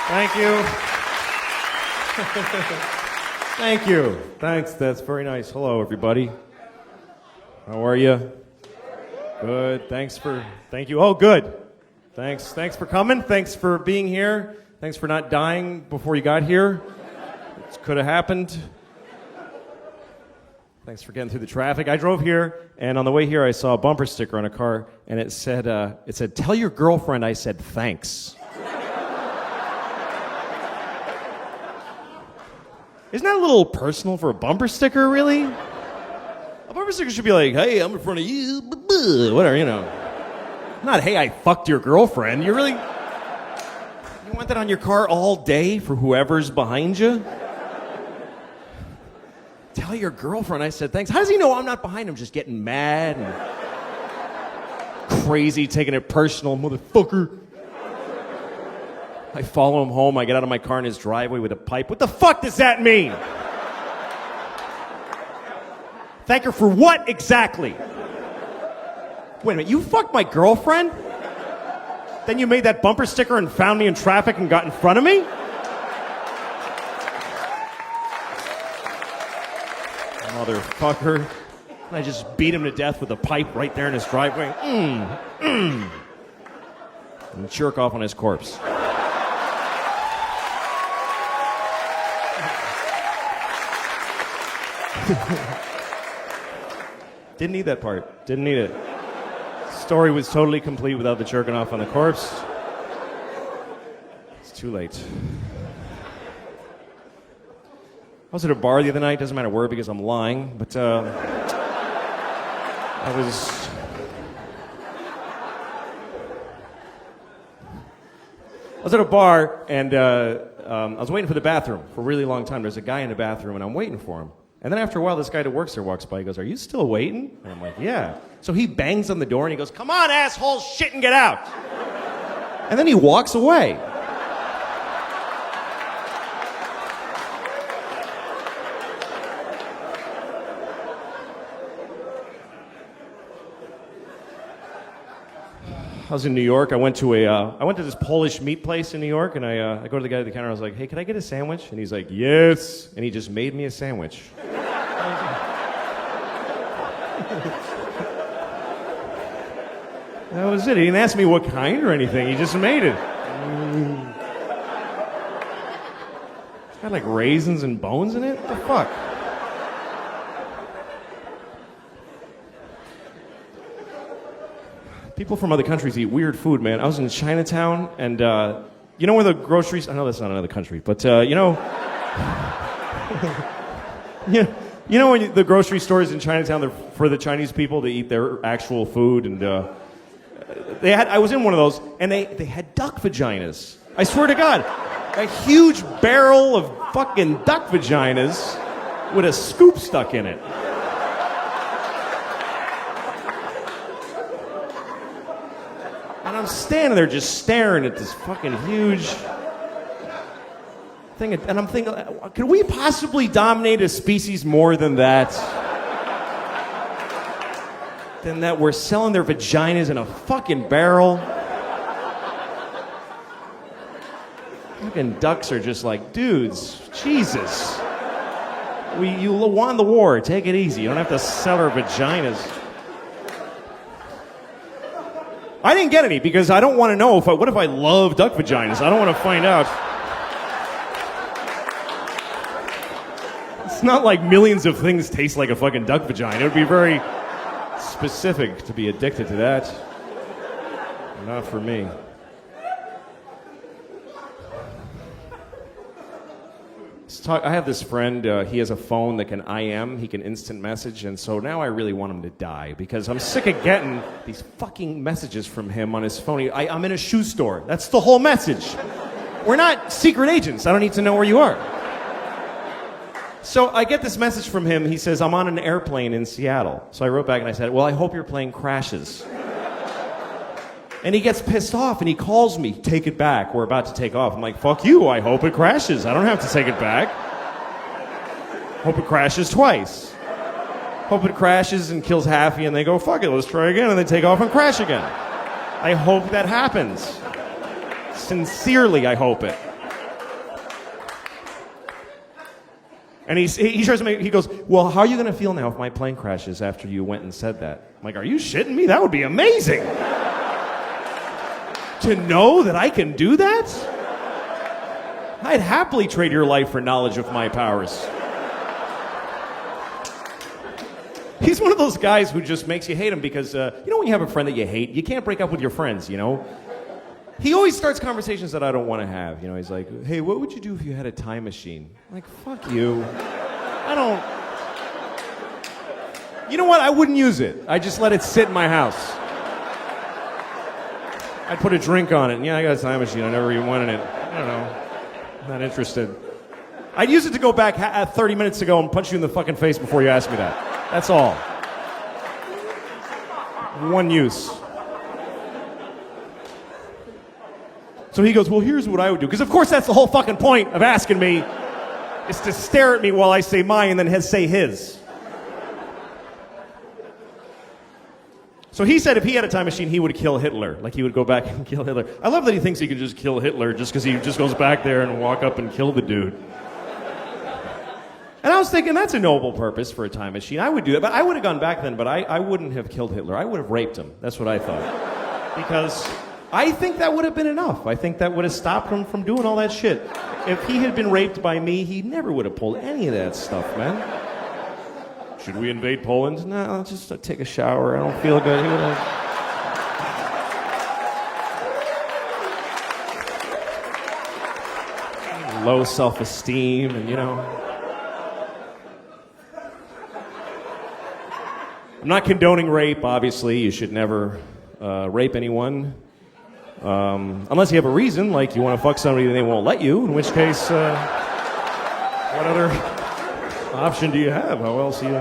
Thank you. Thank you. Thanks. That's very nice. Hello, everybody. How are you? Good. Thank you. Oh, good. Thanks for coming. Thanks for being here. Thanks for not dying before you got here. It could have happened. Thanks for getting through the traffic. I drove here, and on the way here, I saw a bumper sticker on a car, and it said, "Tell your girlfriend I said thanks." Isn't that a little personal for a bumper sticker, really? A bumper sticker should be like, "Hey, I'm in front of you," whatever, you know. Not, "Hey, I fucked your girlfriend." You want that on your car all day for whoever's behind you? Tell your girlfriend I said thanks. How does he know I'm not behind him just getting mad and crazy, taking it personal, motherfucker? I follow him home. I get out of my car in his driveway with a pipe. What the fuck does that mean? Thank her for what exactly? Wait a minute, you fucked my girlfriend? Then you made that bumper sticker and found me in traffic and got in front of me? Motherfucker. And I just beat him to death with a pipe right there in his driveway. And jerk off on his corpse. Didn't need that part. Didn't need it. Story was totally complete without the jerking off on the corpse. It's too late. I was at a bar the other night. Doesn't matter where because I'm lying, but I was at a bar and I was waiting for the bathroom for a really long time. There's a guy in the bathroom and I'm waiting for him. And then after a while, this guy that works there walks by. He goes, "Are you still waiting?" And I'm like, "Yeah." So he bangs on the door and he goes, "Come on, asshole, shit and get out." And then he walks away. I was in New York. I went to this Polish meat place in New York, and I go to the guy at the counter. I was like, "Hey, can I get a sandwich?" And he's like, "Yes." And he just made me a sandwich. That was it. He didn't ask me what kind or anything. He just made it. It's got like raisins and bones in it. What the fuck? People from other countries eat weird food, man. I was in Chinatown, and you know where the groceries... I know that's not another country, but you know... you know when the grocery stores in Chinatown, they're for the Chinese people to eat their actual food, and I was in one of those, and they had duck vaginas. I swear to God. A huge barrel of fucking duck vaginas with a scoop stuck in it. And I'm standing there just staring at this fucking huge thing. And I'm thinking, could we possibly dominate a species more than that? Than that we're selling their vaginas in a fucking barrel? Fucking ducks are just like, dudes, Jesus. You won the war, take it easy. You don't have to sell our vaginas. I didn't get any because I don't want to know what if I love duck vaginas? I don't want to find out. It's not like millions of things taste like a fucking duck vagina. It would be very specific to be addicted to that. Not for me. I have this friend, he has a phone that can IM, he can instant message, and so now I really want him to die because I'm sick of getting these fucking messages from him on his phone. I'm in a shoe store. That's the whole message. We're not secret agents. I don't need to know where you are. So I get this message from him. He says, "I'm on an airplane in Seattle." So I wrote back and I said, "Well, I hope your plane crashes." And he gets pissed off and he calls me, "Take it back. We're about to take off." I'm like, "Fuck you. I hope it crashes. I don't have to take it back. Hope it crashes twice. Hope it crashes and kills Haffy and they go, fuck it, let's try again, and they take off and crash again. I hope that happens. Sincerely, I hope it. And he tries to make, he goes, well, how are you going to feel now if my plane crashes after you went and said that? I'm like, are you shitting me? That would be amazing. To know that I can do that? I'd happily trade your life for knowledge of my powers. He's one of those guys who just makes you hate him because, you know when you have a friend that you hate, you can't break up with your friends, you know? He always starts conversations that I don't want to have. You know, he's like, hey, what would you do if you had a time machine? I'm like, fuck you. I don't... You know what? I wouldn't use it. I just let it sit in my house. I'd put a drink on it. And yeah, I got a time machine. I never even wanted it. I don't know. I'm not interested. I'd use it to go back 30 minutes ago and punch you in the fucking face before you asked me that. That's all. One use. So he goes, well, here's what I would do. Because, of course, that's the whole fucking point of asking me, is to stare at me while I say mine and then say his. So he said if he had a time machine, he would kill Hitler. Like, he would go back and kill Hitler. I love that he thinks he can just kill Hitler just because he just goes back there and walk up and kill the dude. And I was thinking, that's a noble purpose for a time machine. I would do that. But I would have gone back then, but I wouldn't have killed Hitler. I would have raped him. That's what I thought. Because... I think that would have been enough. I think that would have stopped him from doing all that shit. If he had been raped by me, he never would have pulled any of that stuff, man. Should we invade Poland? No, I'll just take a shower. I don't feel good. He would have... Low self-esteem and, you know... I'm not condoning rape, obviously. You should never rape anyone. Unless you have a reason, like you want to fuck somebody and they won't let you, in which case, what other option do you have? How else are you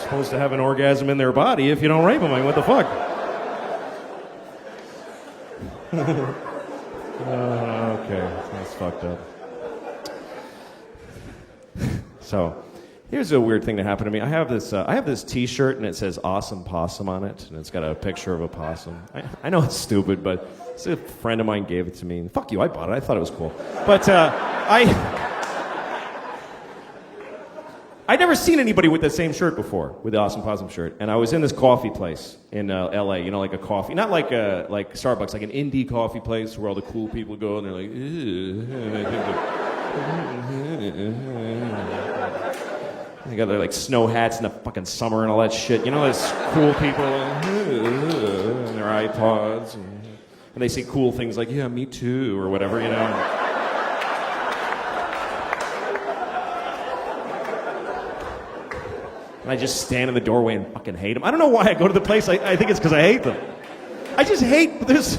supposed to have an orgasm in their body if you don't rape them? I mean, what the fuck? Okay, that's fucked up. So, here's a weird thing that happened to me. I have this T-shirt and it says "Awesome Possum" on it, and it's got a picture of a possum. I know it's stupid, but a friend of mine gave it to me. And fuck you, I bought it. I thought it was cool. But I'd never seen anybody with the same shirt before, with the Awesome Possum shirt. And I was in this coffee place in L.A. You know, like a coffee, not like Starbucks, like an indie coffee place where all the cool people go and they're like, they got their like snow hats in the fucking summer and all that shit. You know, there's cool people and their iPods and they say cool things like, yeah, me too, or whatever, you know. And I just stand in the doorway and fucking hate them. I don't know why I go to the place. I think it's because I hate them. I just hate there's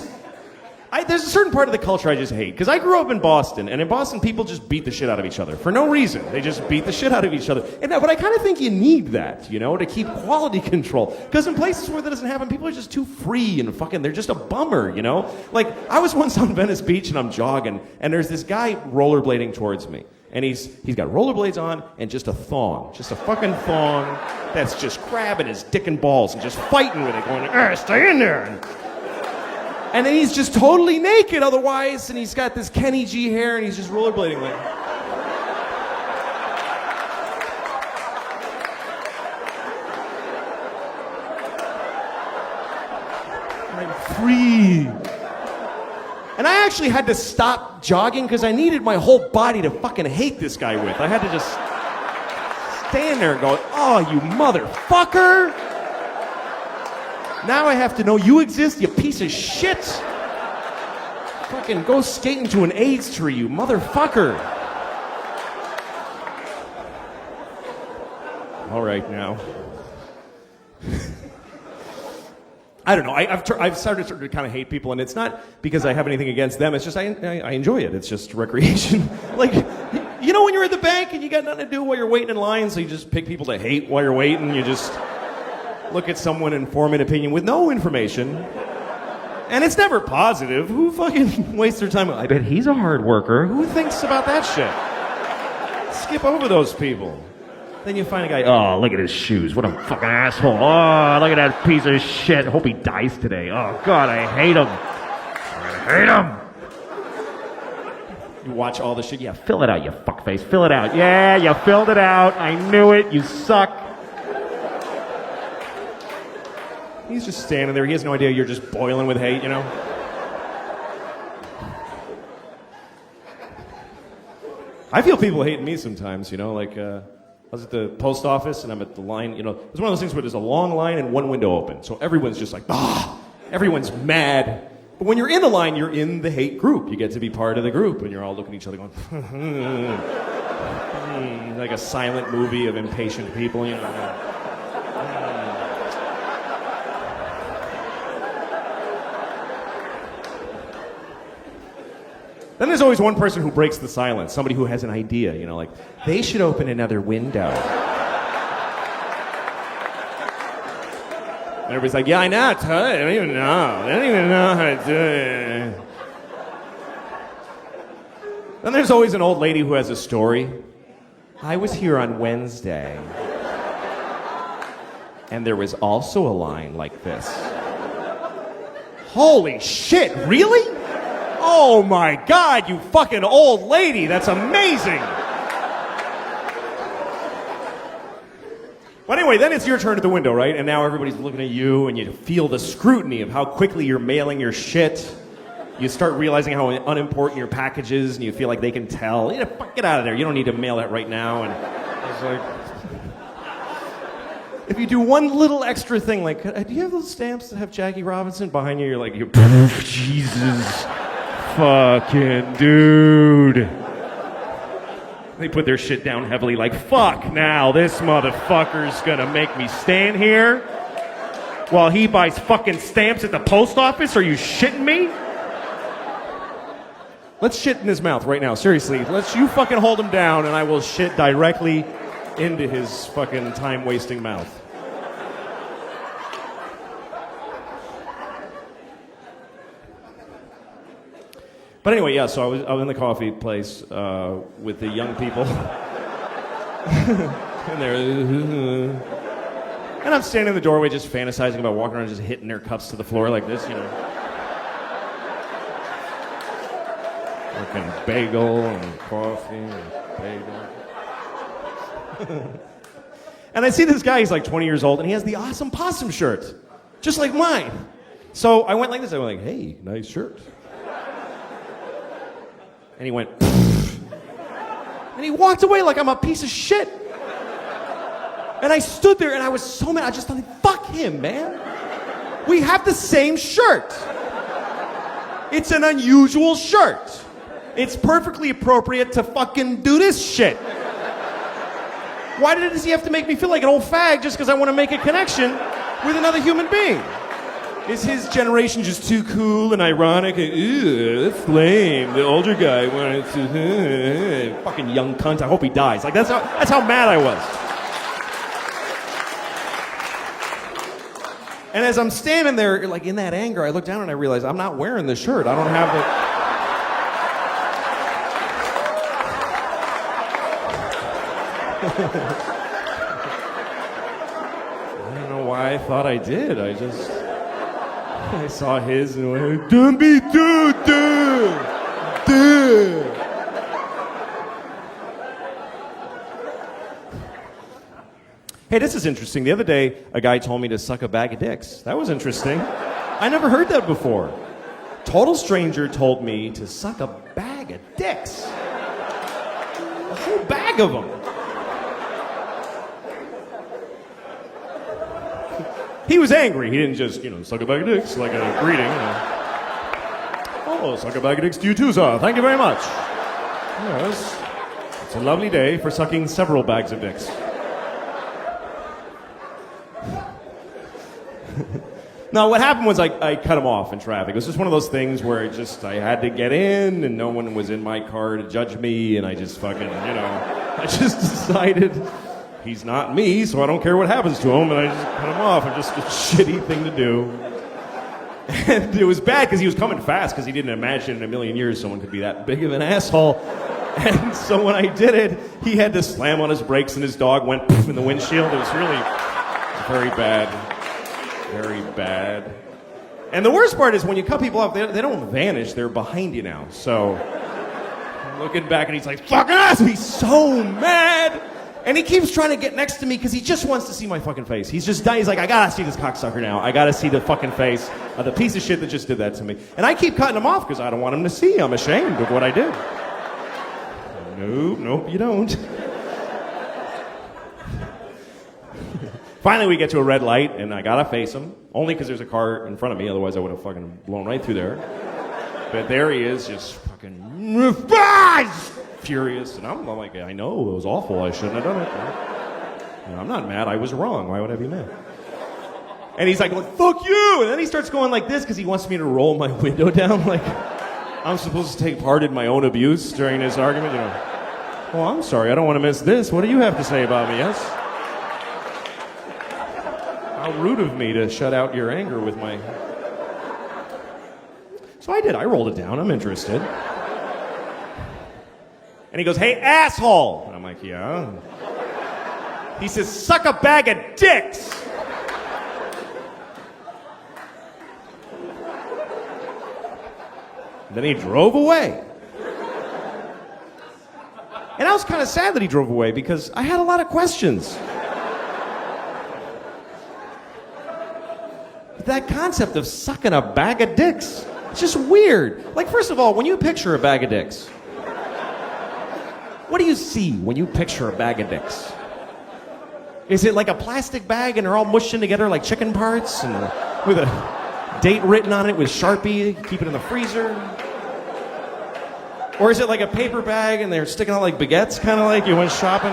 a certain part of the culture I just hate. Because I grew up in Boston, and in Boston, people just beat the shit out of each other. For no reason. They just beat the shit out of each other. But I kind of think you need that, you know, to keep quality control. Because in places where that doesn't happen, people are just too free and fucking, they're just a bummer, you know? Like, I was once on Venice Beach, and I'm jogging, and there's this guy rollerblading towards me. And he's got rollerblades on and just a thong. Just a fucking thong that's just grabbing his dick and balls and just fighting with it, going, stay in there. And then he's just totally naked otherwise, and he's got this Kenny G hair, and he's just rollerblading like... I'm free. And I actually had to stop jogging because I needed my whole body to fucking hate this guy with. I had to just stand there and go, oh, you motherfucker! Now I have to know you exist, you piece of shit. Fucking go skating to an AIDS tree, you motherfucker. All right, now. I don't know. I've started to kind of hate people, and it's not because I have anything against them. It's just I enjoy it. It's just recreation. Like, you know when you're at the bank and you got nothing to do while you're waiting in line, so you just pick people to hate while you're waiting. You just... look at someone and form an opinion with no information. And it's never positive. Who fucking wastes their time? I bet he's a hard worker. Who thinks about that shit? Skip over those people. Then you find a guy, oh, look at his shoes. What a fucking asshole. Oh, look at that piece of shit. Hope he dies today. Oh, God, I hate him. I hate him. You watch all the shit. Yeah, fill it out, you fuckface. Fill it out. Yeah, you filled it out. I knew it. You suck. He's just standing there. He has no idea you're just boiling with hate, you know? I feel people hating me sometimes, you know? Like, I was at the post office and I'm at the line, you know? It's one of those things where there's a long line and one window open. So everyone's just like, everyone's mad. But when you're in the line, you're in the hate group. You get to be part of the group, and you're all looking at each other going, like a silent movie of impatient people, you know. Then there's always one person who breaks the silence, somebody who has an idea, you know, like, they should open another window. And everybody's like, yeah, I know, I don't even know. I don't even know how to do it. Then there's always an old lady who has a story. I was here on Wednesday, and there was also a line like this. Holy shit, really? Oh my God, you fucking old lady, that's amazing. But anyway, then it's your turn at the window, right? And now everybody's looking at you, and you feel the scrutiny of how quickly you're mailing your shit. You start realizing how unimportant your package is, and you feel like they can tell. Yeah, fuck, get out of there. You don't need to mail that right now. And it's like, if you do one little extra thing, like, do you have those stamps that have Jackie Robinson behind you? You're like, Jesus fucking dude. They put their shit down heavily like, fuck now, this motherfucker's gonna make me stand here while he buys fucking stamps at the post office? Are you shitting me? Let's shit in his mouth right now, seriously. You fucking hold him down and I will shit directly into his fucking time-wasting mouth. But anyway, yeah, so I was in the coffee place with the young people. and I'm standing in the doorway just fantasizing about walking around just hitting their cups to the floor like this, you know. Fucking bagel and coffee and bagel. And I see this guy, he's like 20 years old, and he has the awesome possum shirt, just like mine. So I went like this, I went like, hey, nice shirt. And he went, and he walked away like I'm a piece of shit. And I stood there and I was so mad. I just thought, fuck him, man. We have the same shirt. It's an unusual shirt. It's perfectly appropriate to fucking do this shit. Why does he have to make me feel like an old fag just because I want to make a connection with another human being? Is his generation just too cool and ironic? Ew, that's lame. The older guy wanted to... fucking young cunt. I hope he dies. Like, that's how mad I was. And as I'm standing there, like, in that anger, I look down and I realize I'm not wearing the shirt. I don't have the... I don't know why I thought I did. I saw his and went, don't be dude. Hey, this is interesting. The other day, a guy told me to suck a bag of dicks. That was interesting. I never heard that before. Total stranger told me to suck a bag of dicks. A whole bag of them. He was angry. He didn't just, suck a bag of dicks like a greeting. Oh, suck a bag of dicks to you too, sir. Thank you very much. Yes. It's a lovely day for sucking several bags of dicks. No, what happened was I cut him off in traffic. It was just one of those things where I had to get in and no one was in my car to judge me and I just fucking, I just decided... He's not me, so I don't care what happens to him, and I just cut him off. It's just a shitty thing to do. And it was bad because he was coming fast because he didn't imagine in a million years someone could be that big of an asshole. And so when I did it, he had to slam on his brakes and his dog went poof in the windshield. It was really very bad. Very bad. And the worst part is when you cut people off, they don't vanish. They're behind you now. So looking back, and he's like, fucking ass! He's so mad! And he keeps trying to get next to me because he just wants to see my fucking face. He's just dying. He's like, I gotta see this cocksucker now. I gotta see the fucking face of the piece of shit that just did that to me. And I keep cutting him off because I don't want him to see. I'm ashamed of what I did. Nope, you don't. Finally, we get to a red light, and I gotta face him. Only because there's a car in front of me. Otherwise, I would have fucking blown right through there. But there he is, just fucking furious. And I'm like, I know, it was awful. I shouldn't have done it. You know, I'm not mad. I was wrong. Why would I be mad? And he's like, well, fuck you. And then he starts going like this because he wants me to roll my window down. Like, I'm supposed to take part in my own abuse during this argument. You know, well, I'm sorry. I don't want to miss this. What do you have to say about me, yes? How rude of me to shut out your anger with my... So I did. I rolled it down. I'm interested. And he goes, hey, asshole! And I'm like, yeah? He says, suck a bag of dicks! Then he drove away. And I was kind of sad that he drove away because I had a lot of questions. That concept of sucking a bag of dicks, it's just weird. Like, first of all, when you picture a bag of dicks, what do you see when you picture a bag of dicks? Is it like a plastic bag and they're all mushed in together like chicken parts and with a date written on it with Sharpie, keep it in the freezer? Or is it like a paper bag and they're sticking out like baguettes, kind of like you went shopping?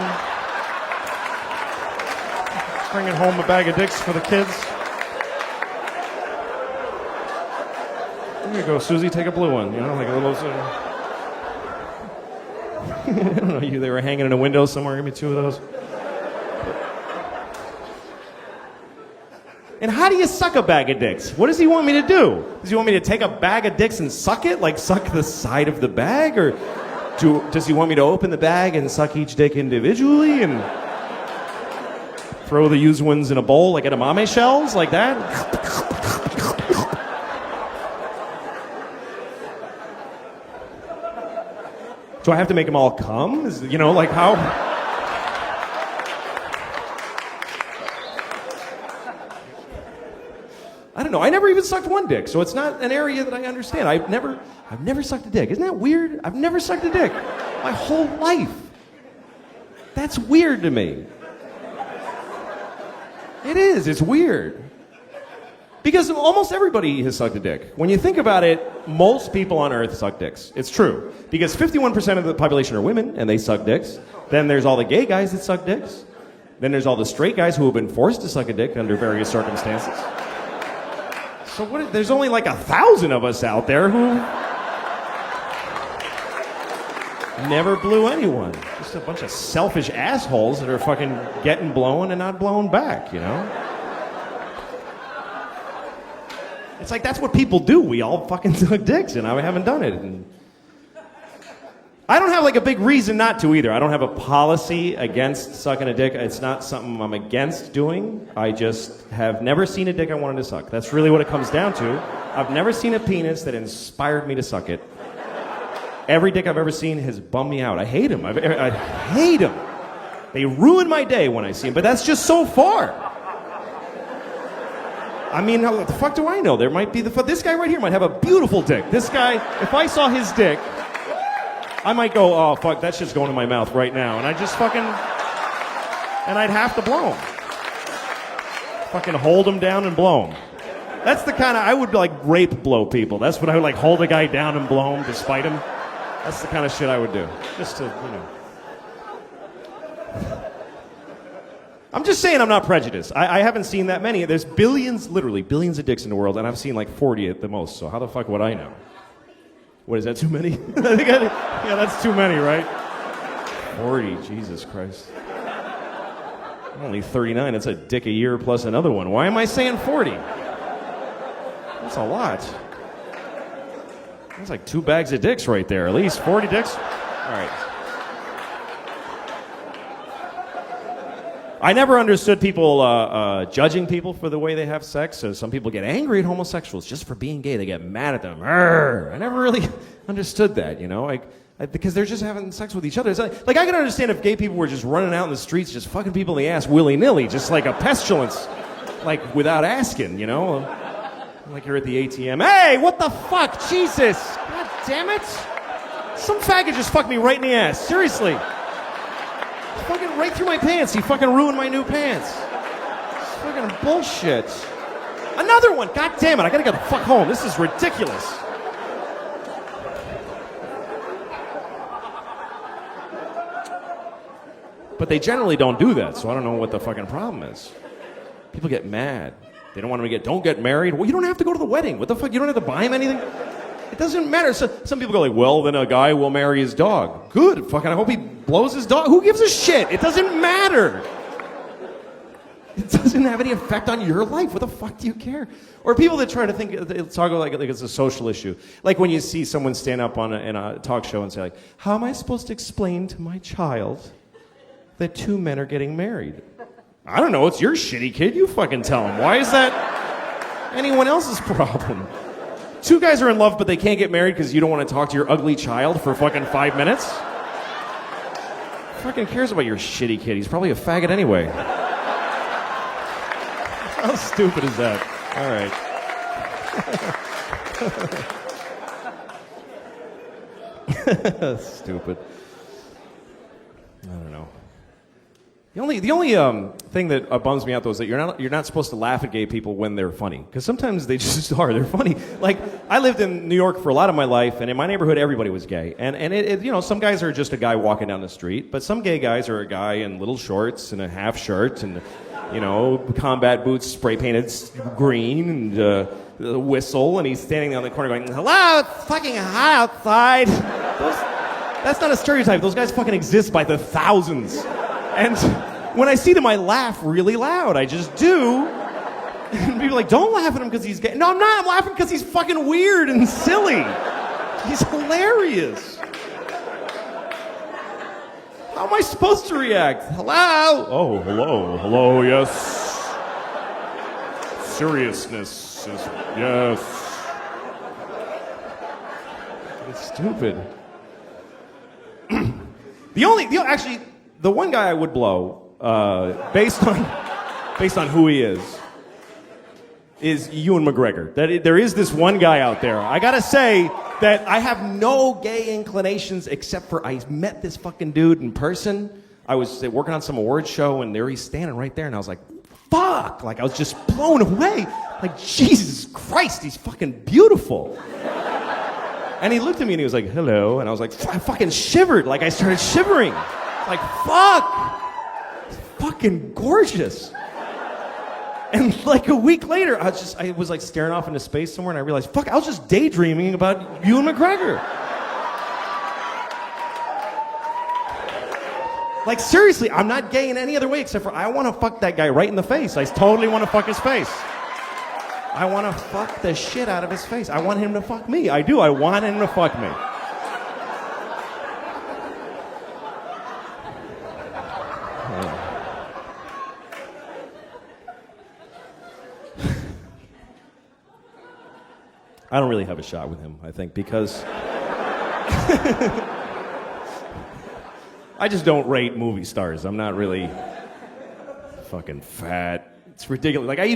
Bringing home a bag of dicks for the kids? Here you go, Susie, take a blue one. You know, like a little... I don't know, they were hanging in a window somewhere. Give me two of those. And how do you suck a bag of dicks? What does he want me to do? Does he want me to take a bag of dicks and suck it? Like suck the side of the bag? Or does he want me to open the bag and suck each dick individually and throw the used ones in a bowl like edamame shells? Like that? Do I have to make them all come? You know, like how? I don't know. I never even sucked one dick, so it's not an area that I understand. I've never sucked a dick. Isn't that weird? I've never sucked a dick my whole life. That's weird to me. It is. It's weird. Because almost everybody has sucked a dick. When you think about it, most people on Earth suck dicks. It's true. Because 51% of the population are women, and they suck dicks. Then there's all the gay guys that suck dicks. Then there's all the straight guys who have been forced to suck a dick under various circumstances. So there's only like 1,000 of us out there who never blew anyone. Just a bunch of selfish assholes that are fucking getting blown and not blown back, you know? It's like, that's what people do. We all fucking suck dicks, and I haven't done it. And I don't have like a big reason not to either. I don't have a policy against sucking a dick. It's not something I'm against doing. I just have never seen a dick I wanted to suck. That's really what it comes down to. I've never seen a penis that inspired me to suck it. Every dick I've ever seen has bummed me out. I hate them. I hate them. They ruin my day when I see them, but that's just so far. I mean, what the fuck do I know? There might be this guy right here might have a beautiful dick. This guy, if I saw his dick, I might go, oh, fuck, that shit's going in my mouth right now. And I just fucking, and I'd have to blow him. Fucking hold him down and blow him. That's the kind of, I would like rape blow people. That's what I would like, hold a guy down and blow him to spite him. That's the kind of shit I would do. Just to, you know. I'm just saying I'm not prejudiced. I haven't seen that many. There's billions, literally billions of dicks in the world, and I've seen like 40 at the most, so how the fuck would I know? What, is that too many? Yeah, that's too many, right? 40, Jesus Christ. I'm only 39, it's a dick a year plus another one. Why am I saying 40? That's a lot. That's like 2 bags of dicks right there, at least 40 dicks. All right. I never understood people judging people for the way they have sex. So some people get angry at homosexuals just for being gay. They get mad at them. Arr! I never really understood that, you know. Because they're just having sex with each other. It's like, I can understand if gay people were just running out in the streets, just fucking people in the ass willy-nilly, just like a pestilence, like without asking, you know? Like you're at the ATM. Hey, what the fuck? Jesus. God damn it. Some faggot just fucked me right in the ass. Seriously. Fucking right through my pants. He fucking ruined my new pants. It's fucking bullshit. Another one. God damn it. I gotta get the fuck home. This is ridiculous. But they generally don't do that, so I don't know what the fucking problem is. People get mad. They don't want them to don't get married. Well, you don't have to go to the wedding. What the fuck? You don't have to buy him anything? It doesn't matter. So, some people go like, well, then a guy will marry his dog. Good. Fucking, I hope he blows his dog. Who gives a shit? It doesn't matter. It doesn't have any effect on your life. What the fuck do you care? Or people that try to talk like it's a social issue. Like when you see someone stand up in a talk show and say like, how am I supposed to explain to my child that two men are getting married? I don't know. It's your shitty kid. You fucking tell him. Why is that anyone else's problem? Two guys are in love, but they can't get married because you don't want to talk to your ugly child for fucking 5 minutes? Who fucking cares about your shitty kid? He's probably a faggot anyway. How stupid is that? All right. Stupid. I don't know. The only thing that bums me out though is that you're not supposed to laugh at gay people when they're funny, because sometimes they just are. They're funny. Like I lived in New York for a lot of my life, and in my neighborhood everybody was gay, and it you know, some guys are just a guy walking down the street, but some gay guys are a guy in little shorts and a half shirt and, you know, combat boots spray painted green and a whistle, and he's standing on the corner going, hello, it's fucking hot outside. That's not a stereotype. Those guys fucking exist by the thousands. And when I see them, I laugh really loud. I just do. And people are like, don't laugh at him because he's gay. No, I'm not. I'm laughing because he's fucking weird and silly. He's hilarious. How am I supposed to react? Hello? Oh, hello. Hello, yes. Seriousness is, yes. It's stupid. Actually, the one guy I would blow, based on who he is Ewan McGregor. There is this one guy out there. I gotta say that I have no gay inclinations except for I met this fucking dude in person. I was working on some awards show, and there he's standing right there, and I was like, fuck! Like, I was just blown away. Like, Jesus Christ, he's fucking beautiful. And he looked at me and he was like, hello. And I was like, I fucking shivered. Like, I started shivering. Like, fuck! It's fucking gorgeous. And like a week later, I was like staring off into space somewhere, and I realized, fuck, I was just daydreaming about Ewan McGregor. Like, seriously, I'm not gay in any other way except for I want to fuck that guy right in the face. I totally want to fuck his face. I want to fuck the shit out of his face. I want him to fuck me. I do. I want him to fuck me. I don't really have a shot with him, I think, because I just don't rate movie stars. I'm not really fucking fat. It's ridiculous. Like, I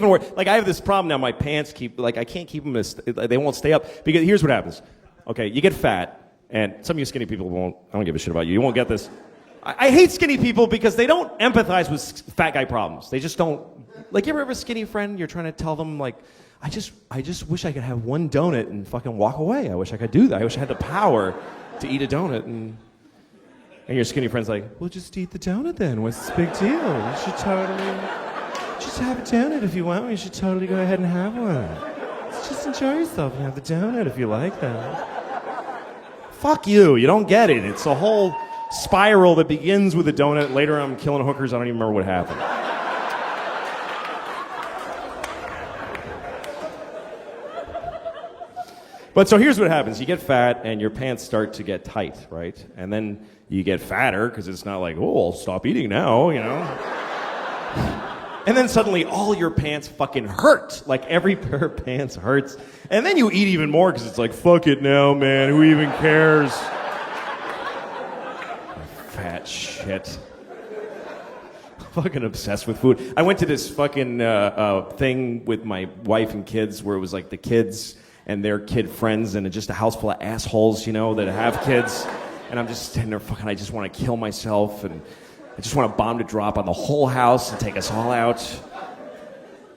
have this problem now. My pants I can't keep them they won't stay up. Because here's what happens. Okay, you get fat, and some of you skinny people won't, I don't give a shit about you. You won't get this. I hate skinny people because they don't empathize with fat guy problems. They just don't. Like, you ever have a skinny friend, you're trying to tell them, like, I just wish I could have one donut and fucking walk away. I wish I could do that. I wish I had the power to eat a donut. And your skinny friend's like, well, just eat the donut then. What's the big deal? You should totally just have a donut if you want. You should totally go ahead and have one. Just enjoy yourself and have the donut if you like that. Fuck you. You don't get it. It's a whole spiral that begins with a donut. Later I'm killing hookers. I don't even remember what happened. But so here's what happens. You get fat and your pants start to get tight, right? And then you get fatter because it's not like, oh, I'll stop eating now, you know? And then suddenly all your pants fucking hurt. Like, every pair of pants hurts. And then you eat even more because it's like, fuck it now, man. Who even cares? that shit. Fucking obsessed with food. I went to this fucking thing with my wife and kids where it was like the kids and their kid friends and just a house full of assholes, you know, that have kids. And I'm just standing there fucking, I just want to kill myself and I just want a bomb to drop on the whole house and take us all out.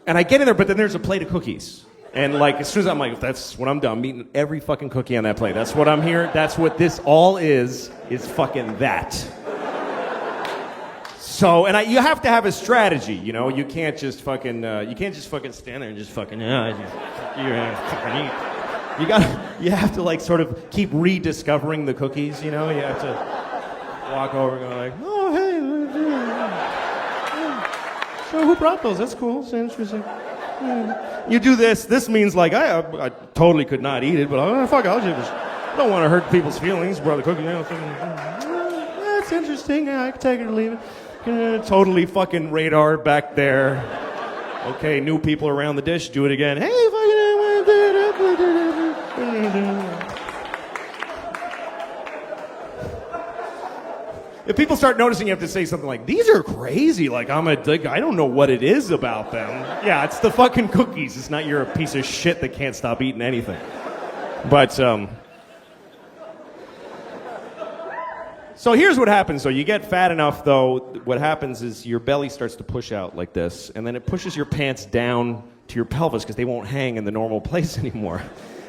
And I get in there, but then there's a plate of cookies. And like, as soon as I'm like, that's when I'm done, I'm eating every fucking cookie on that plate. That's what I'm here. That's what this all is fucking that. So, and you have to have a strategy, you know? You can't just fucking stand there and just fucking, fucking eat. You have to like sort of keep rediscovering the cookies, you know? You have to walk over and go like, oh, hey, so who brought those? That's cool, it's interesting. You do this. This means like I totally could not eat it, but fuck, I don't want to hurt people's feelings. Brought the cookie. That's interesting. I can take it or leave it. Totally fucking radar back there. Okay, new people around the dish. Do it again. Hey, if people start noticing, you have to say something like, these are crazy, like I don't know what it is about them. Yeah, it's the fucking cookies. It's not you're a piece of shit that can't stop eating anything. But, so here's what happens, though. You get fat enough, though, what happens is your belly starts to push out like this, and then it pushes your pants down to your pelvis because they won't hang in the normal place anymore.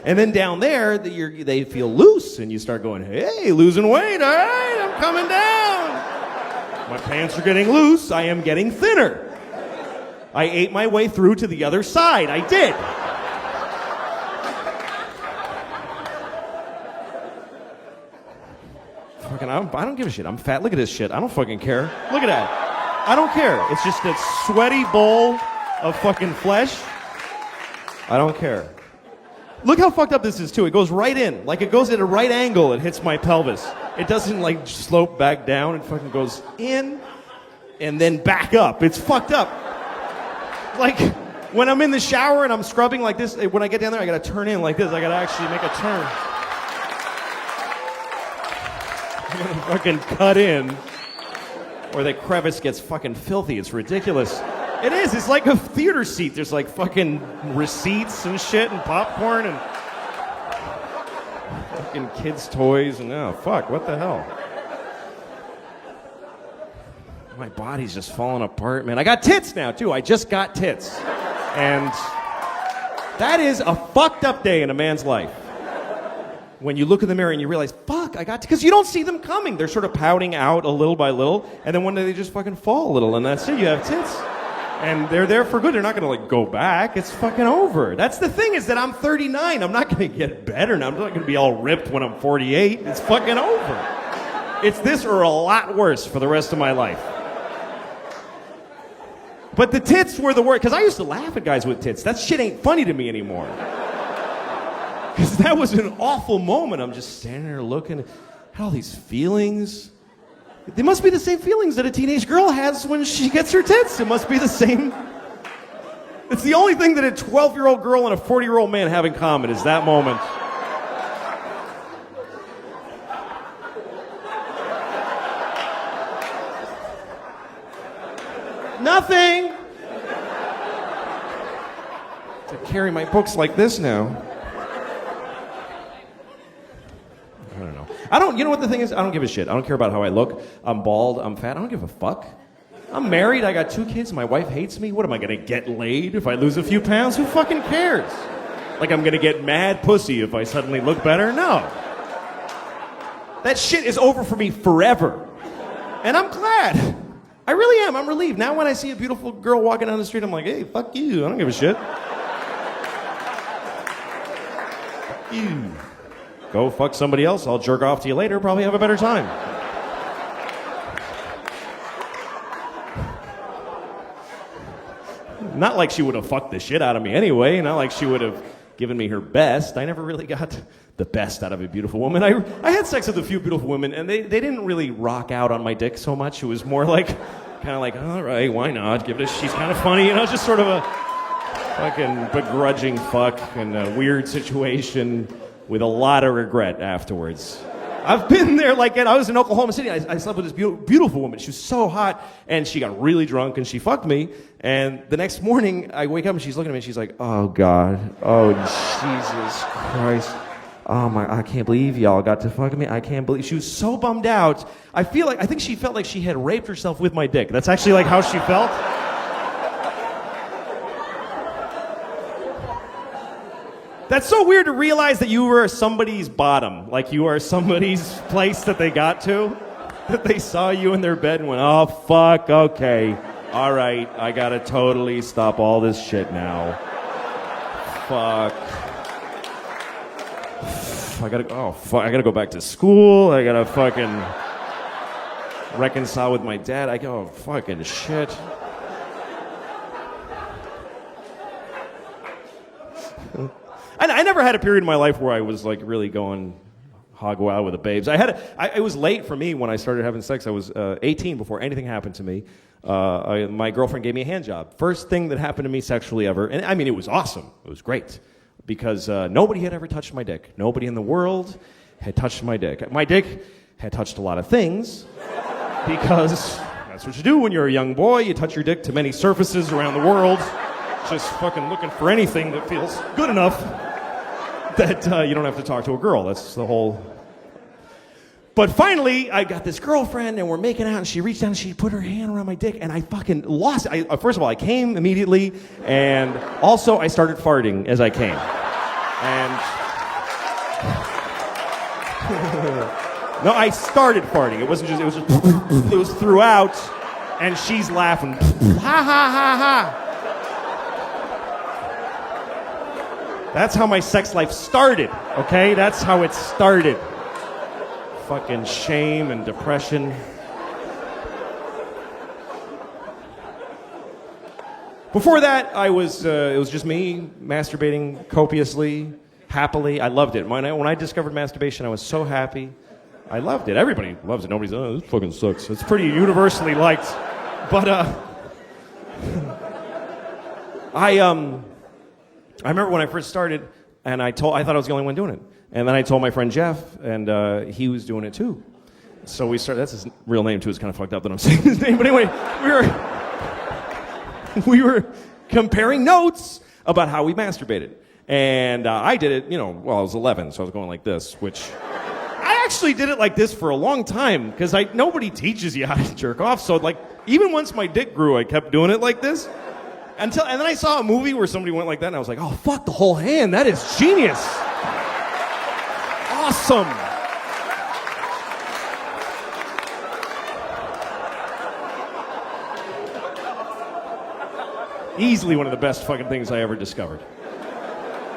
And then down there, they feel loose, and you start going, hey, losing weight, all right, I'm coming down. My pants are getting loose, I am getting thinner. I ate my way through to the other side, I did. Fucking, I don't give a shit, I'm fat, look at this shit, I don't fucking care. Look at that, I don't care. It's just a sweaty bowl of fucking flesh. I don't care. Look how fucked up this is, too. It goes right in. Like, it goes at a right angle. It hits my pelvis. It doesn't, like, slope back down. It fucking goes in and then back up. It's fucked up. Like, when I'm in the shower and I'm scrubbing like this, when I get down there, I gotta turn in like this. I gotta actually make a turn. I'm gonna fucking cut in, or the crevice gets fucking filthy. It's ridiculous. It is. It's like a theater seat. There's like fucking receipts and shit and popcorn and fucking kids' toys and oh fuck, what the hell? My body's just falling apart, man. I got tits now too. I just got tits. And that is a fucked up day in a man's life. When you look in the mirror and you realize, fuck, I got tits. Because you don't see them coming. They're sort of pouting out a little by little, and then one day they just fucking fall a little, and that's it. You have tits. And they're there for good. They're not going to, like, go back. It's fucking over. That's the thing, is that I'm 39. I'm not going to get better now. I'm not going to be all ripped when I'm 48. It's fucking over. It's this or a lot worse for the rest of my life. But the tits were the worst. Because I used to laugh at guys with tits. That shit ain't funny to me anymore. Because that was an awful moment. I'm just standing there looking at all these feelings. They must be the same feelings that a teenage girl has when she gets her tits. It must be the same. It's the only thing that a 12-year-old girl and a 40-year-old man have in common is that moment. Nothing. To carry my books like this now. You know what the thing is? I don't give a shit. I don't care about how I look. I'm bald, I'm fat. I don't give a fuck. I'm married, I got 2 kids, my wife hates me. What am I gonna get laid if I lose a few pounds? Who fucking cares? Like I'm gonna get mad pussy if I suddenly look better? No. That shit is over for me forever. And I'm glad. I really am. I'm relieved. Now when I see a beautiful girl walking down the street, I'm like, hey, fuck you. I don't give a shit. Fuck you. Go fuck somebody else. I'll jerk off to you later. Probably have a better time. Not like she would have fucked the shit out of me anyway. Not like she would have given me her best. I never really got the best out of a beautiful woman. I had sex with a few beautiful women, and they didn't really rock out on my dick so much. It was more like, kind of like, all right, why not? Give it a, she's kind of funny, you know, just sort of a fucking begrudging fuck in a weird situation with a lot of regret afterwards. I've been there. Like, and I was in Oklahoma City. I slept with this beautiful woman. She was so hot, and she got really drunk, and she fucked me. And the next morning, I wake up, and she's looking at me, and she's like, "Oh God, oh Jesus Christ, oh my, I can't believe y'all got to fuck me. I can't believe." She was so bummed out. I think she felt like she had raped herself with my dick. That's actually like how she felt. That's so weird to realize that you were somebody's bottom. Like you are somebody's place that they got to. That they saw you in their bed and went, "Oh, fuck, okay. All right, I gotta totally stop all this shit now. Fuck. I gotta go back to school. I gotta fucking reconcile with my dad. I go, fucking shit." I never had a period in my life where I was like really going hog wild with the babes. It was late for me when I started having sex. I was 18 before anything happened to me. My girlfriend gave me a hand job. First thing that happened to me sexually ever. And I mean, it was awesome. It was great. Because nobody had ever touched my dick. Nobody in the world had touched my dick. My dick had touched a lot of things. Because that's what you do when you're a young boy. You touch your dick to many surfaces around the world. Just fucking looking for anything that feels good enough that you don't have to talk to a girl. That's the whole... But finally, I got this girlfriend, and we're making out, and she reached down, and she put her hand around my dick, and I fucking lost it. First of all, I came immediately, and also I started farting as I came. And... No, I started farting. It was throughout, and she's laughing. Ha, ha, ha, ha. That's how my sex life started, okay? That's how it started. Fucking shame and depression. Before that, it was just me masturbating copiously, happily. I loved it. When I discovered masturbation, I was so happy. I loved it. Everybody loves it. Nobody's, "Oh, this fucking sucks." It's pretty universally liked. But I remember when I first started, and I thought I was the only one doing it. And then I told my friend Jeff, and he was doing it too. So we started, that's his real name too, it's kind of fucked up that I'm saying his name. But anyway, we were comparing notes about how we masturbated. And I did it, I was 11, so I was going like this, which... I actually did it like this for a long time, because nobody teaches you how to jerk off. So like, even once my dick grew, I kept doing it like this. And then I saw a movie where somebody went like that, and I was like, "Oh, fuck, the whole hand. That is genius. Awesome." Easily one of the best fucking things I ever discovered.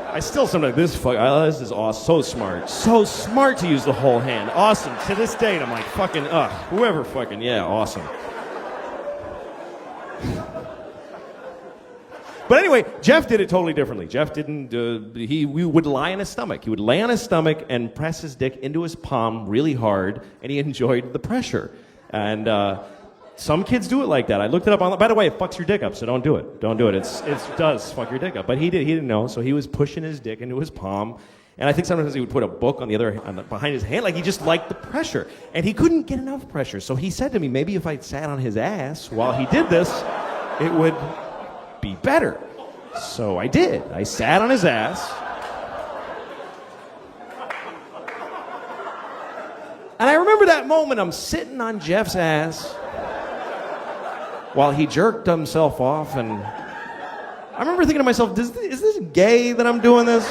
I still sometimes, this is awesome. So smart. So smart to use the whole hand. Awesome. To this day, and I'm like, fucking, whoever fucking, yeah, awesome. But anyway, Jeff did it totally differently. Jeff didn't, we would lie on his stomach. He would lay on his stomach and press his dick into his palm really hard, and he enjoyed the pressure. And some kids do it like that. I looked it up online. By the way, it fucks your dick up, so don't do it. Don't do it. It does fuck your dick up. But he didn't know, so he was pushing his dick into his palm. And I think sometimes he would put a book on behind his hand, like he just liked the pressure. And he couldn't get enough pressure. So he said to me, maybe if I sat on his ass while he did this, it would be better. So I did. I sat on his ass. And I remember that moment, I'm sitting on Jeff's ass while he jerked himself off, and I remember thinking to myself, is this gay that I'm doing this?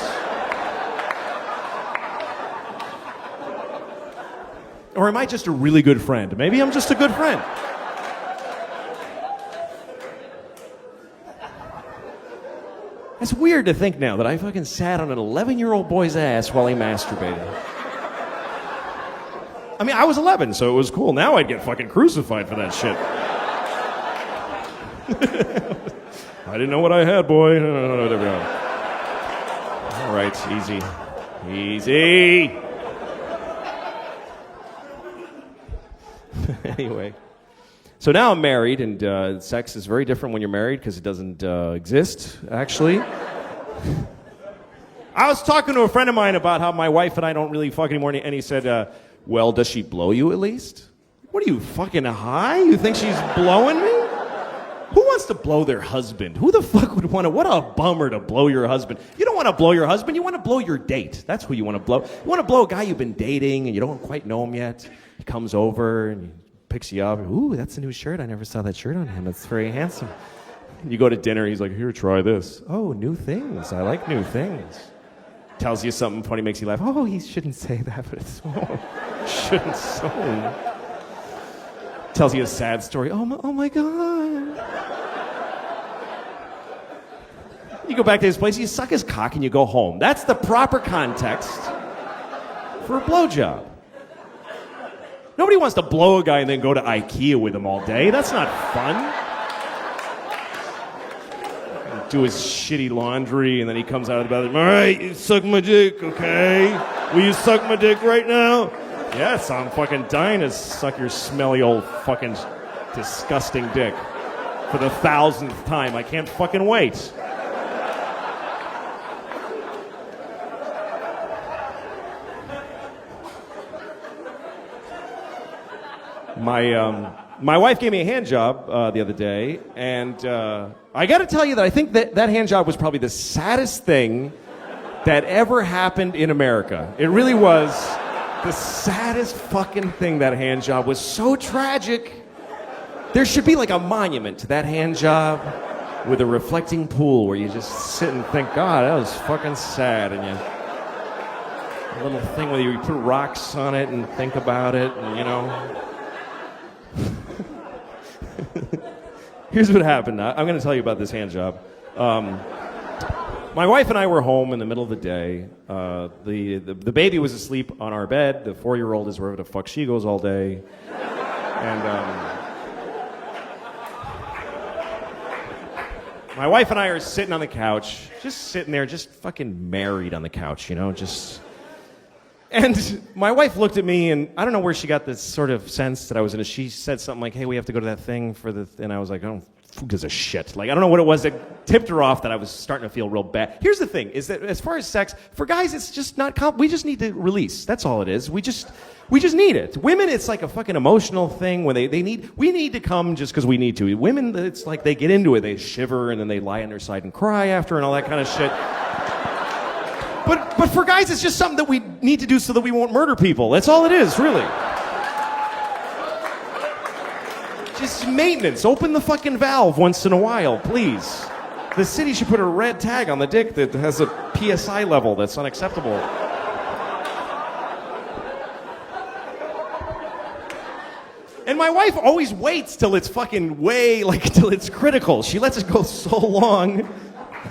Or am I just a really good friend? Maybe I'm just a good friend. It's weird to think now that I fucking sat on an 11-year-old boy's ass while he masturbated. I mean, I was 11, so it was cool. Now I'd get fucking crucified for that shit. I didn't know what I had, boy. No, there we go. All right, easy. Easy. Anyway. So now I'm married, and sex is very different when you're married because it doesn't exist, actually. I was talking to a friend of mine about how my wife and I don't really fuck anymore, and he said, Well, does she blow you at least? What are you, fucking high? You think she's blowing me? Who wants to blow their husband? Who the fuck would want to? What a bummer to blow your husband. You don't want to blow your husband. You want to blow your date. That's who you want to blow. You want to blow a guy you've been dating and you don't quite know him yet. He comes over and he picks you up. Ooh, that's a new shirt. I never saw that shirt on him. It's very handsome. You go to dinner. He's like, here, try this. Oh, new things. I like new things. Tells you something funny, makes you laugh. Oh, he shouldn't say that, but it's shouldn't so. Tells you a sad story. Oh my God. You go back to his place, you suck his cock, and you go home. That's the proper context for a blowjob. Nobody wants to blow a guy and then go to IKEA with him all day. That's not fun. Do his shitty laundry, and then he comes out of the bathroom. All right, you suck my dick, okay? Will you suck my dick right now? Yes, I'm fucking dying to suck your smelly old fucking disgusting dick for the 1,000th time. I can't fucking wait. My wife gave me a hand job the other day, and I got to tell you that I think that hand job was probably the saddest thing that ever happened in America. It really was the saddest fucking thing. That hand job was so tragic. There should be like a monument to that hand job with a reflecting pool where you just sit and think, God, that was fucking sad, and you a little thing where you put rocks on it and think about it, and you know. Here's what happened. I'm going to tell you about this hand job. My wife and I were home in the middle of the day. The baby was asleep on our bed. The 4-year-old is wherever the fuck she goes all day. And my wife and I are sitting on the couch, just sitting there, just fucking married on the couch, you know, just... And my wife looked at me, and I don't know where she got this sort of sense that I was in. She said something like, hey, we have to go to that thing for the... And I was like, oh, who gives a shit? Like, I don't know what it was that tipped her off that I was starting to feel real bad. Here's the thing, is that as far as sex, for guys, it's just not... we just need to release. That's all it is. We just need it. Women, it's like a fucking emotional thing where we need to come just because we need to. Women, it's like they get into it. They shiver, and then they lie on their side and cry after and all that kind of shit. But for guys, it's just something that we need to do so that we won't murder people. That's all it is, really. Just maintenance. Open the fucking valve once in a while, please. The city should put a red tag on the dick that has a PSI level that's unacceptable. And my wife always waits till it's fucking till it's critical. She lets it go so long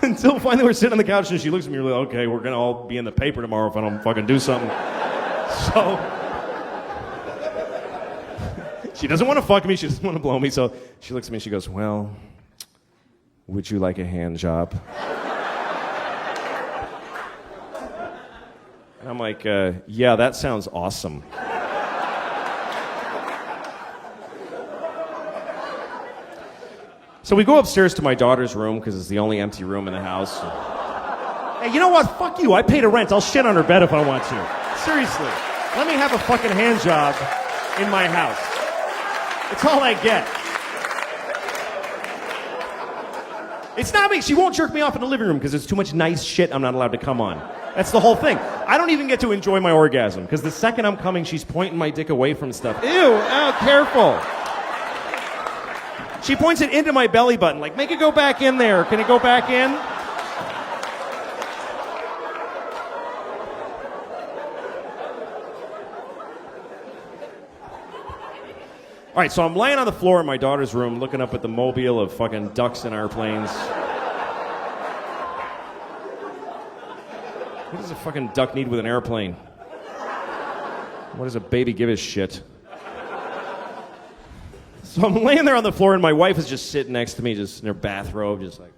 until finally we're sitting on the couch and she looks at me and we're like, okay, we're gonna all be in the paper tomorrow if I don't fucking do something. So she doesn't want to fuck me, she doesn't want to blow me, so she looks at me and she goes, well, would you like a hand job? And I'm like, yeah, that sounds awesome. So we go upstairs to my daughter's room because it's the only empty room in the house. Hey, you know what? Fuck you. I paid her rent. I'll shit on her bed if I want to. Seriously. Let me have a fucking hand job in my house. It's all I get. It's not me. She won't jerk me off in the living room because there's too much nice shit I'm not allowed to come on. That's the whole thing. I don't even get to enjoy my orgasm because the second I'm coming, she's pointing my dick away from stuff. Ew, oh, careful. She points it into my belly button, like, make it go back in there. Can it go back in? All right, so I'm laying on the floor in my daughter's room looking up at the mobile of fucking ducks and airplanes. What does a fucking duck need with an airplane? What does a baby give a shit? So I'm laying there on the floor, and my wife is just sitting next to me, just in her bathrobe, just like...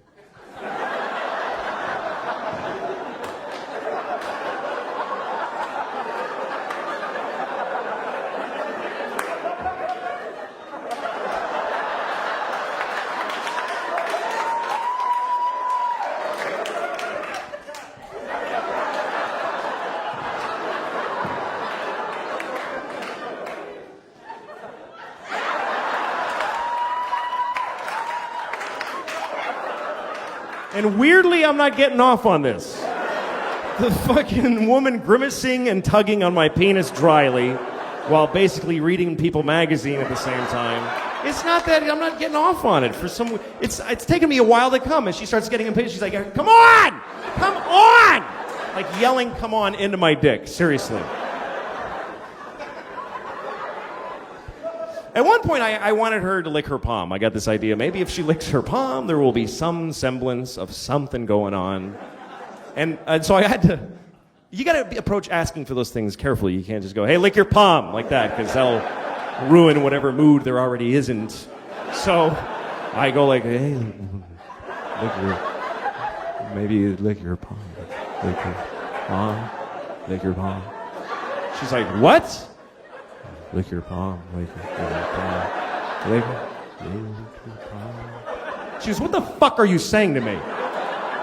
And weirdly, I'm not getting off on this. The fucking woman grimacing and tugging on my penis dryly while basically reading People magazine at the same time. It's not that I'm not getting off on it. It's taken me a while to come, and she starts getting impatient. She's like, come on! Come on! Like yelling, come on, into my dick. Seriously. At one point, I wanted her to lick her palm. I got this idea. Maybe if she licks her palm, there will be some semblance of something going on. And so I had to... You got to approach asking for those things carefully. You can't just go, hey, lick your palm, like that, because that'll ruin whatever mood there already isn't. So I go like, hey, maybe lick your palm. Lick your palm. Lick your palm. She's like, what? Lick your palm. Lick your palm. Lick your palm. She goes, what the fuck are you saying to me?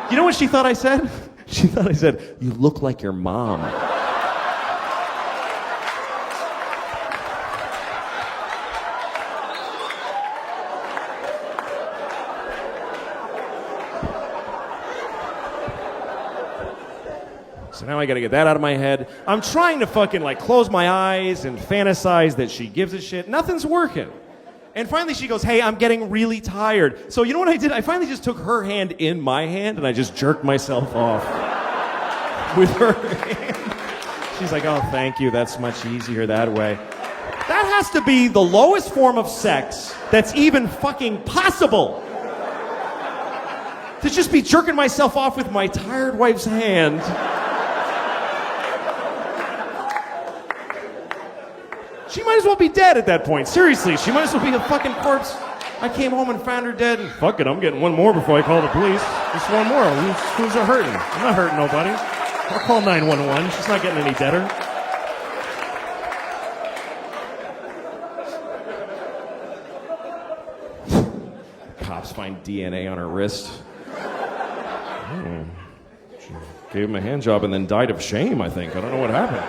You know what she thought I said? She thought I said, you look like your mom. So now I gotta get that out of my head. I'm trying to fucking like close my eyes and fantasize that she gives a shit. Nothing's working. And finally she goes, hey, I'm getting really tired. So you know what I did? I finally just took her hand in my hand and I just jerked myself off with her hand. She's like, oh, thank you. That's much easier that way. That has to be the lowest form of sex that's even fucking possible. To just be jerking myself off with my tired wife's hand. She might as well be dead at that point. Seriously, she might as well be a fucking corpse. I came home and found her dead. And fuck it, I'm getting one more before I call the police. Just one more. Who's hurting? I'm not hurting nobody. I'll call 911. She's not getting any deader. Cops find DNA on her wrist. She gave him a hand job and then died of shame, I think. I don't know what happened.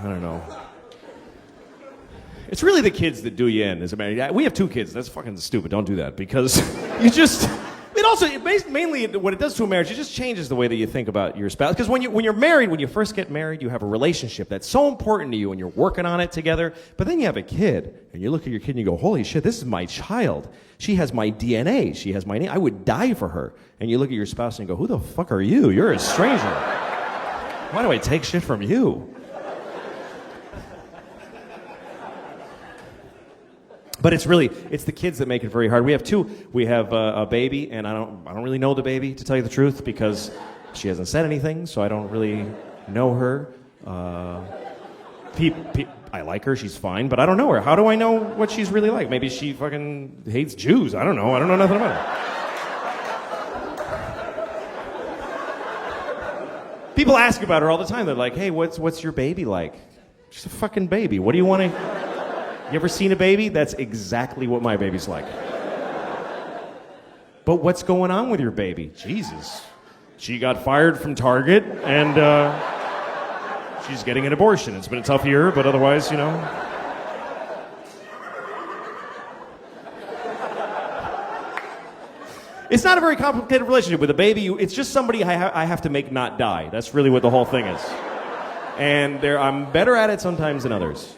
I don't know. It's really the kids that do you in. As a man, we have 2 kids. That's fucking stupid. Don't do that because you just. Mainly what it does to a marriage, it just changes the way that you think about your spouse. Because when you're married, when you first get married, you have a relationship that's so important to you, and you're working on it together. But then you have a kid, and you look at your kid and you go, "Holy shit, this is my child. She has my DNA. She has my name. I would die for her." And you look at your spouse and you go, "Who the fuck are you? You're a stranger. Why do I take shit from you?" But it's the kids that make it very hard. We have 2. We have a baby, and I don't really know the baby, to tell you the truth, because she hasn't said anything, so I don't really know her. I like her, she's fine, but I don't know her. How do I know what she's really like? Maybe she fucking hates Jews. I don't know nothing about her. People ask about her all the time. They're like, hey, what's your baby like? She's a fucking baby. What do you want to... You ever seen a baby? That's exactly what my baby's like. But what's going on with your baby? Jesus. She got fired from Target, and she's getting an abortion. It's been a tough year, but otherwise, you know. It's not a very complicated relationship with a baby. It's just somebody I have to make not die. That's really what the whole thing is. And I'm better at it sometimes than others.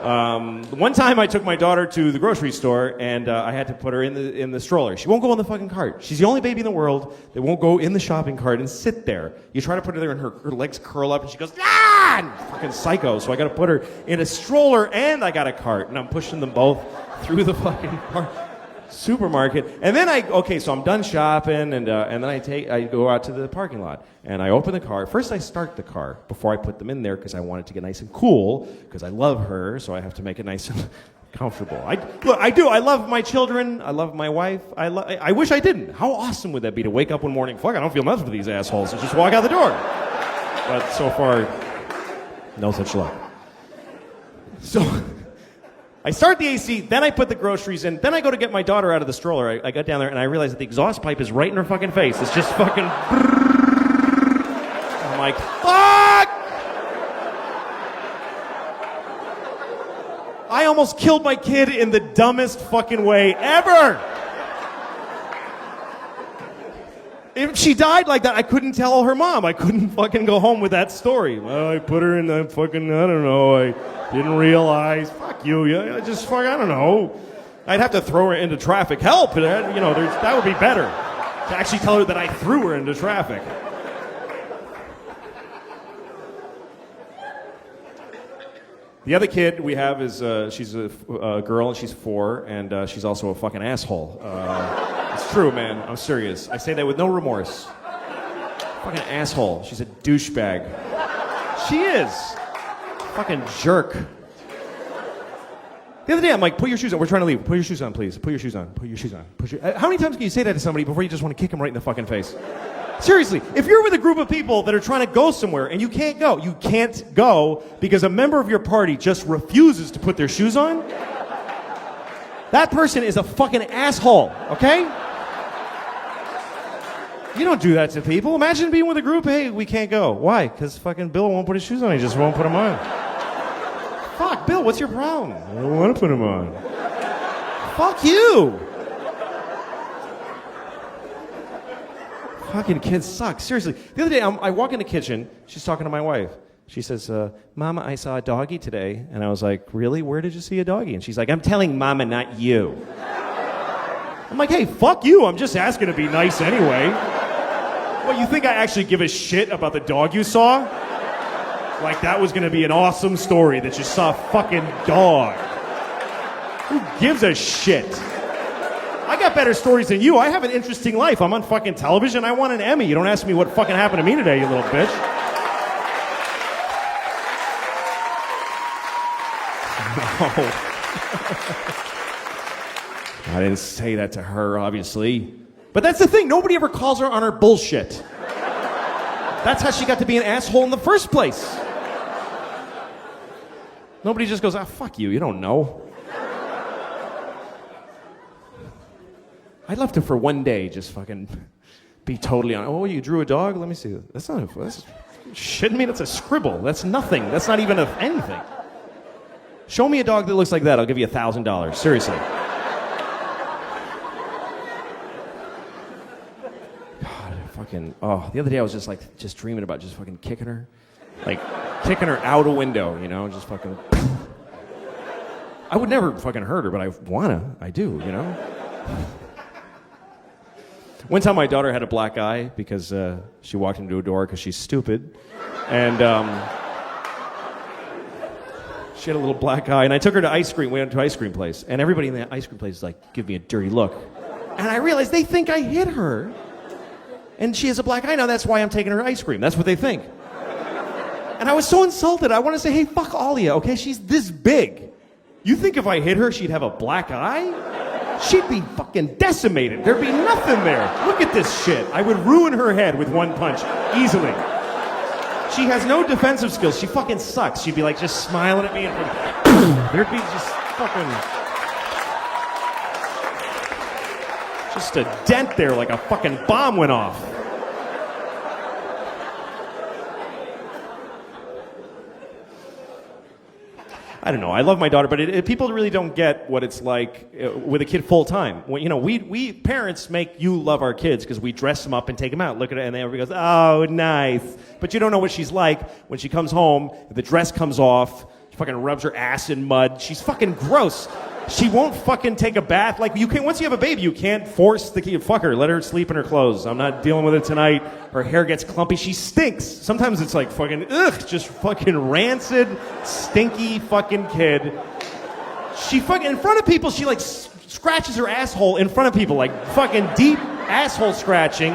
One time I took my daughter to the grocery store and I had to put her in the stroller. She won't go in the fucking cart. She's the only baby in the world that won't go in the shopping cart and sit there. You try to put her there and her legs curl up and she goes, ah! And fucking psycho. So I got to put her in a stroller and I got a cart and I'm pushing them both through the fucking supermarket. And then so I'm done shopping and then I go out to the parking lot and I open the car. First I start the car before I put them in there because I want it to get nice and cool because I love her, so I have to make it nice and comfortable. I do. I love my children. I love my wife. I wish I didn't. How awesome would that be to wake up one morning, fuck, I don't feel nothing for these assholes, and just walk out the door. But so far, no such luck. So I start the AC, then I put the groceries in, then I go to get my daughter out of the stroller. I got down there and I realized that the exhaust pipe is right in her fucking face. It's just fucking... I'm like, fuck! I almost killed my kid in the dumbest fucking way ever. If she died like that, I couldn't tell her mom. I couldn't fucking go home with that story. Well, I put her in the fucking, I don't know, I didn't realize. Fuck you. Yeah, I don't know. I'd have to throw her into traffic. Help! That would be better. To actually tell her that I threw her into traffic. The other kid we have is, she's a girl and she's 4, and she's also a fucking asshole. It's true, man. I'm serious. I say that with no remorse. Fucking asshole. She's a douchebag. She is. Fucking jerk. The other day, I'm like, put your shoes on. We're trying to leave. Put your shoes on, please. Put your shoes on. Put your shoes on. How many times can you say that to somebody before you just want to kick them right in the fucking face? Seriously, if you're with a group of people that are trying to go somewhere and you can't go because a member of your party just refuses to put their shoes on, that person is a fucking asshole, okay? You don't do that to people. Imagine being with a group, hey, we can't go. Why? Because fucking Bill won't put his shoes on. He just won't put them on. Fuck, Bill, what's your problem? I don't want to put them on. Fuck you. Fucking kids suck. Seriously. The other day, I walk in the kitchen. She's talking to my wife. She says, Mama, I saw a doggy today. And I was like, really? Where did you see a doggy? And she's like, I'm telling Mama, not you. I'm like, hey, fuck you. I'm just asking to be nice anyway. What, you think I actually give a shit about the dog you saw? Like that was going to be an awesome story that you saw a fucking dog. Who gives a shit? I got better stories than you. I have an interesting life. I'm on fucking television. I won an Emmy. You don't ask me what fucking happened to me today, you little bitch. No. I didn't say that to her, obviously. But that's the thing. Nobody ever calls her on her bullshit. That's how she got to be an asshole in the first place. Nobody just goes, fuck you. You don't know. I'd love to, for one day, just fucking be totally on. Oh, you drew a dog? Let me see. That's shitting me. That's a scribble. That's nothing. That's not even anything. Show me a dog that looks like that. I'll give you $1,000. Seriously. God, fucking. Oh, the other day I was just dreaming about just fucking kicking her, like kicking her out a window. Just fucking. I would never fucking hurt her, but I do. One time my daughter had a black eye because she walked into a door because she's stupid. And she had a little black eye. And I took her to ice cream. We went to an ice cream place. And everybody in the ice cream place is like, give me a dirty look. And I realized they think I hit her. And she has a black eye now. That's why I'm taking her ice cream. That's what they think. And I was so insulted. I want to say, hey, fuck all of you, okay? She's this big. You think if I hit her, she'd have a black eye? She'd be fucking decimated. There'd be nothing there. Look at this shit. I would ruin her head with one punch, easily. She has no defensive skills. She fucking sucks. She'd be like just smiling at me and there'd be just fucking... just a dent there like a fucking bomb went off. I don't know. I love my daughter, but people really don't get what it's like with a kid full time. We parents make you love our kids because we dress them up and take them out. Look at it, and everybody goes, "Oh, nice." But you don't know what she's like when she comes home. The dress comes off. She fucking rubs her ass in mud. She's fucking gross. She won't fucking take a bath. Like you can't. Once you have a baby, you can't force the kid. Fuck her. Let her sleep in her clothes. I'm not dealing with it tonight. Her hair gets clumpy. She stinks. Sometimes it's like fucking just fucking rancid, stinky fucking kid. She fucking in front of people. She like scratches her asshole in front of people, like fucking deep asshole scratching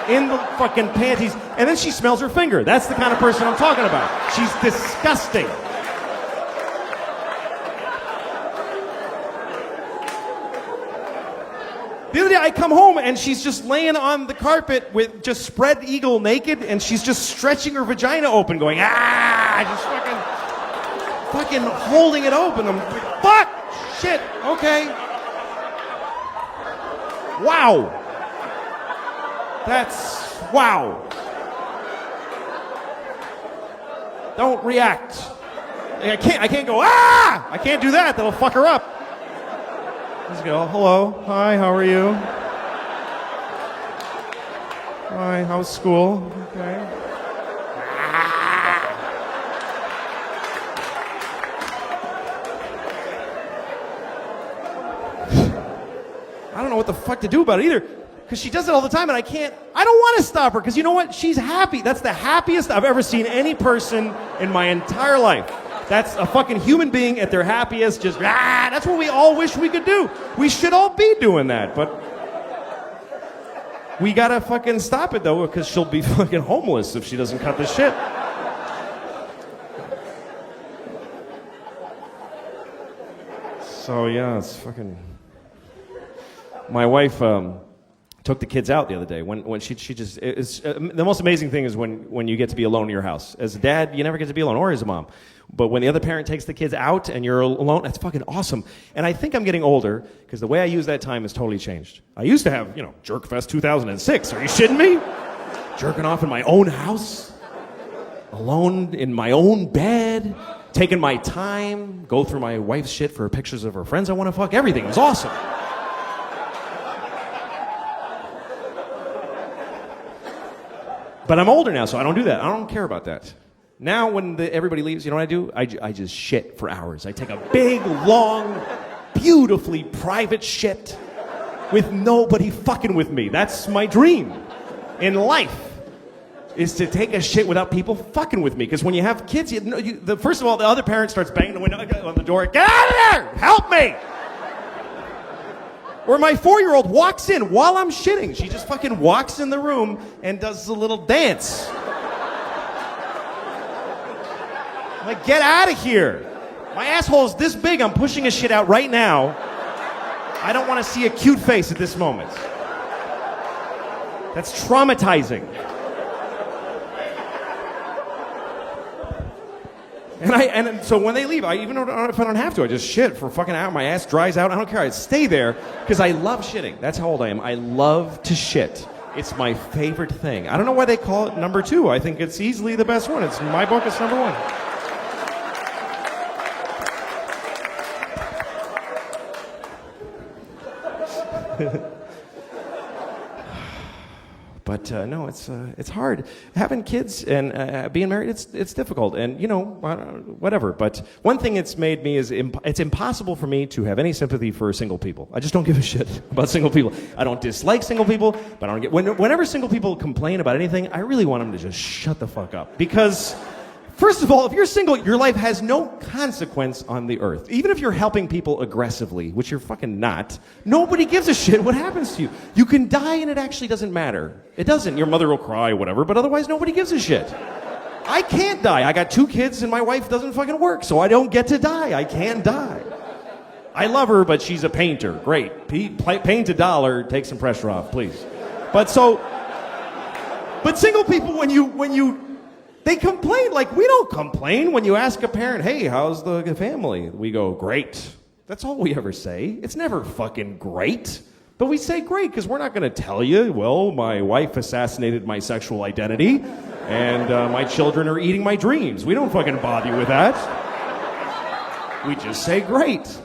in the fucking panties, and then she smells her finger. That's the kind of person I'm talking about. She's disgusting. The other day I come home and she's just laying on the carpet with just spread eagle naked and she's just stretching her vagina open going, just fucking holding it open. I'm like, fuck, shit, okay. Wow. That's, wow. Don't react. I can't go, ah! I can't do that. That'll fuck her up. Just go, hello, hi, how are you? Hi, how's school? Okay. I don't know what the fuck to do about it either. Because she does it all the time and I don't want to stop her because you know what? She's happy. That's the happiest I've ever seen any person in my entire life. That's a fucking human being at their happiest, just, that's what we all wish we could do. We should all be doing that, but we gotta fucking stop it though because she'll be fucking homeless if she doesn't cut this shit. So yeah, it's fucking... My wife took the kids out the other day. When she just... the most amazing thing is when you get to be alone in your house. As a dad, you never get to be alone, or as a mom. But when the other parent takes the kids out and you're alone, that's fucking awesome. And I think I'm getting older because the way I use that time has totally changed. I used to have, Jerkfest 2006. Are you shitting me? Jerking off in my own house, alone in my own bed, taking my time, go through my wife's shit for pictures of her friends I want to fuck. Everything was awesome. But I'm older now, so I don't do that. I don't care about that. Now, when everybody leaves, you know what I do? I just shit for hours. I take a big, long, beautifully private shit with nobody fucking with me. That's my dream in life, is to take a shit without people fucking with me. Because when you have kids, first of all, the other parent starts banging the window on the door. Get out of there! Help me! Or my 4-year-old walks in while I'm shitting. She just fucking walks in the room and does a little dance. I'm like, get out of here. My asshole is this big, I'm pushing a shit out right now. I don't want to see a cute face at this moment. That's traumatizing. And so when they leave, even if I don't have to, I just shit for a fucking hour. My ass dries out. I don't care. I stay there because I love shitting. That's how old I am. I love to shit. It's my favorite thing. I don't know why they call it number 2. I think it's easily the best one. It's in my book. It's number 1. But no, it's hard. Having kids and being married, it's difficult. And, whatever. But one thing it's made me is it's impossible for me to have any sympathy for single people. I just don't give a shit about single people. I don't dislike single people, but I don't get... Whenever single people complain about anything, I really want them to just shut the fuck up. Because... First of all, if you're single, your life has no consequence on the earth. Even if you're helping people aggressively, which you're fucking not, nobody gives a shit what happens to you. You can die and it actually doesn't matter. It doesn't. Your mother will cry, whatever, but otherwise nobody gives a shit. I can't die. I got 2 kids and my wife doesn't fucking work, so I don't get to die. I can't die. I love her, but she's a painter. Great. Paint a dollar, take some pressure off, please. But single people, when you they complain like we don't complain. When you ask a parent, hey, how's the family? We go, great. That's all we ever say. It's never fucking great. But we say great because we're not going to tell you, well, my wife assassinated my sexual identity and my children are eating my dreams. We don't fucking bother you with that. We just say great.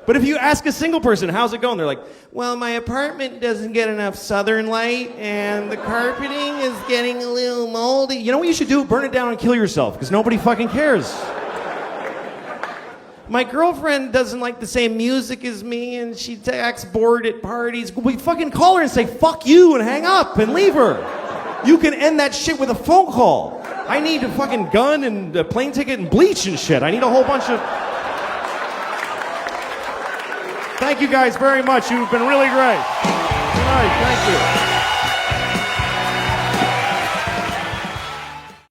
But if you ask a single person, how's it going? They're like, well, my apartment doesn't get enough southern light, and the carpeting is getting a little moldy. You know what you should do? Burn it down and kill yourself, because nobody fucking cares. My girlfriend doesn't like the same music as me, and she acts bored at parties. We fucking call her and say, fuck you, and hang up, and leave her. You can end that shit with a phone call. I need a fucking gun and a plane ticket and bleach and shit. I need a whole bunch of... Thank you guys very much. You've been really great. Good night. Thank you.